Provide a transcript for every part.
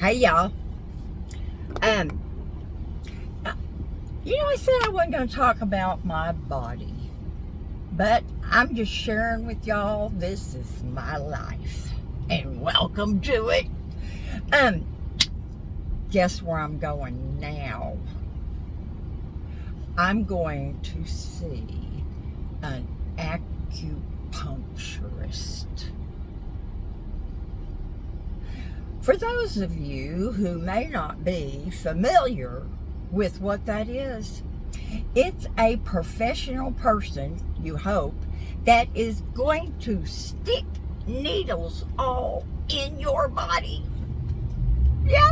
Hey y'all. Um, I said I wasn't going to talk about my body, but I'm just sharing with y'all. This is my life, and welcome to it. Guess where I'm going now? I'm going to see an acupuncturist. For those of you who may not be familiar with what that is, it's a professional person, you hope, that is going to stick needles all in your body. Yeah.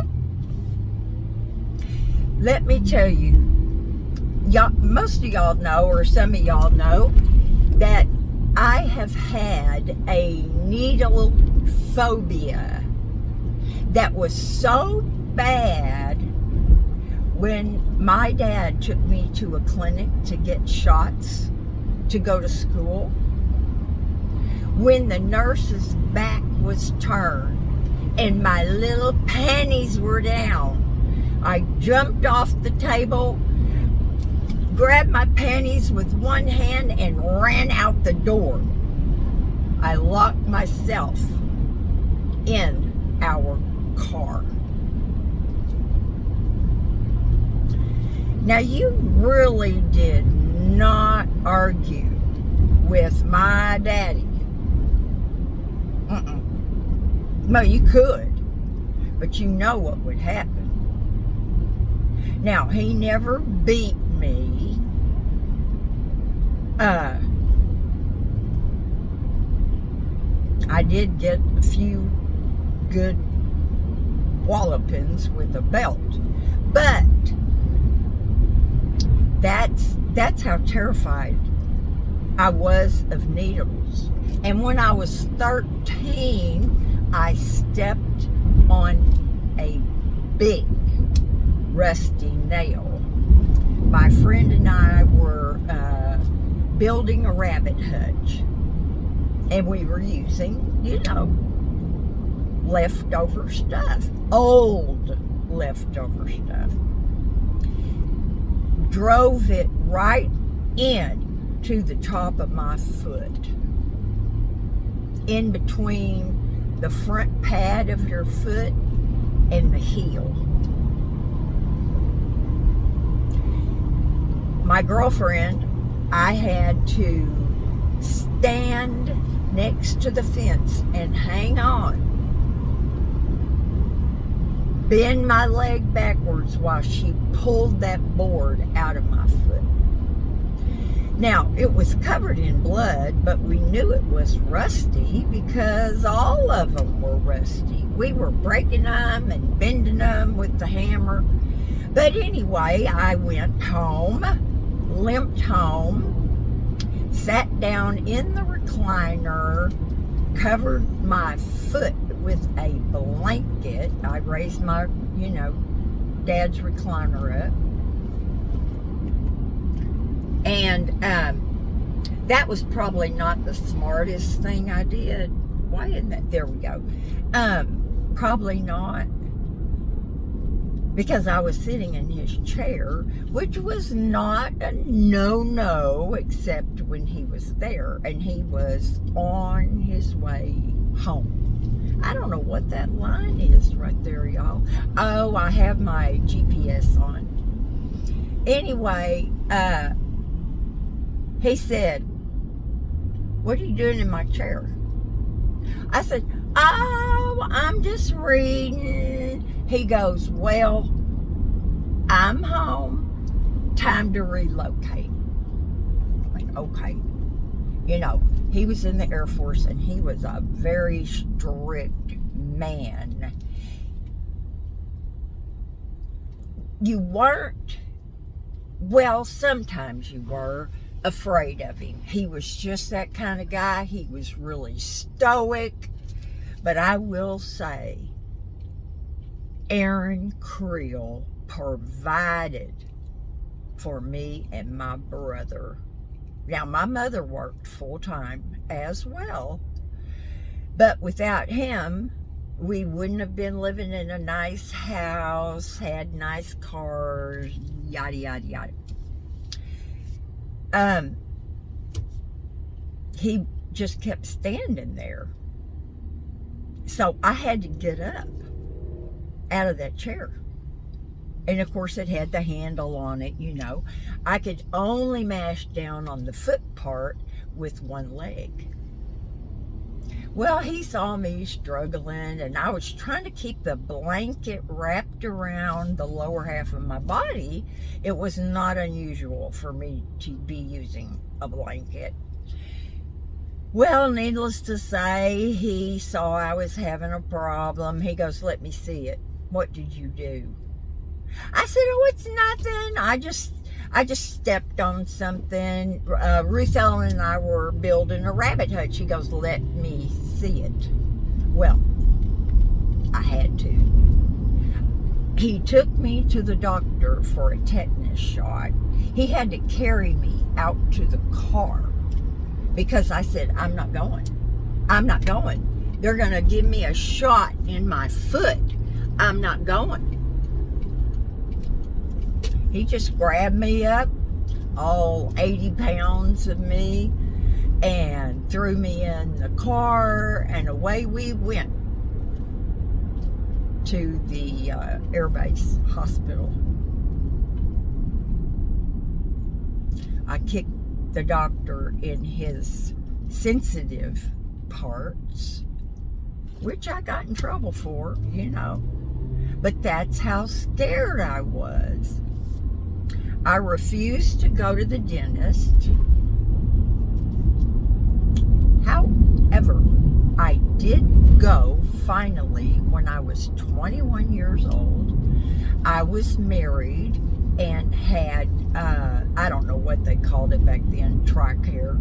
Let me tell you, most of y'all know, or some of y'all know, that I have had a needle phobia that was so bad when my dad took me to a clinic to get shots to go to school. When the nurse's back was turned and my little panties were down, I jumped off the table, grabbed my panties with one hand and ran out the door. I locked myself in our car. Now, you really did not argue with my daddy. No, you could, but you know what would happen. Now, he never beat me. I did get a few good wallopings with a belt, but that's how terrified I was of needles. And when I was 13, I stepped on a big rusty nail. My friend and I were building a rabbit hutch, and we were using, leftover stuff, old leftover stuff. Drove it right in to the top of my foot, in between the front pad of your foot and the heel. My girlfriend, I had to stand next to the fence and hang on, bend my leg backwards while she pulled that board out of my foot. Now, it was covered in blood, but we knew it was rusty because all of them were rusty. We were breaking them and bending them with the hammer. But anyway, I went home, limped home, sat down in the recliner, covered my foot with a blanket. I raised my, dad's recliner up. And that was probably not the smartest thing I did. Why isn't that? There we go. Probably not. Because I was sitting in his chair, which was not a no-no, except when he was there, and he was on his way home. I don't know what that line is right there, y'all. Oh, I have my GPS on. Anyway, he said, "What are you doing in my chair?" I said, "Oh, I'm just reading." He goes, "Well, I'm home. Time to relocate." Like, okay. He was in the Air Force, and he was a very strict man. You weren't, well, sometimes you were afraid of him. He was just that kind of guy. He was really stoic. But I will say, Aaron Creel provided for me and my brother. Now, my mother worked full-time as well, but without him, we wouldn't have been living in a nice house, had nice cars, yada, yada, yada. He just kept standing there. So I had to get up out of that chair. And of course it had the handle on it, you know. I could only mash down on the foot part with one leg. Well, he saw me struggling, and I was trying to keep the blanket wrapped around the lower half of my body. It was not unusual for me to be using a blanket. Well, needless to say, he saw I was having a problem. He goes, "Let me see it. What did you do?" I said, "Oh, it's nothing. I just stepped on something. Ruth Ellen and I were building a rabbit hutch." She goes, "Let me see it." Well, I had to. He took me to the doctor for a tetanus shot. He had to carry me out to the car because I said, "I'm not going. I'm not going. They're going to give me a shot in my foot. I'm not going." He just grabbed me up, all 80 pounds of me, and threw me in the car, and away we went to the Air Base Hospital. I kicked the doctor in his sensitive parts, which I got in trouble for, you know. But that's how scared I was. I refused to go to the dentist. However, I did go finally when I was 21 years old. I was married and had, I don't know what they called it back then, TRICARE.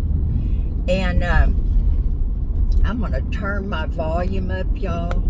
And I'm going to turn my volume up, y'all.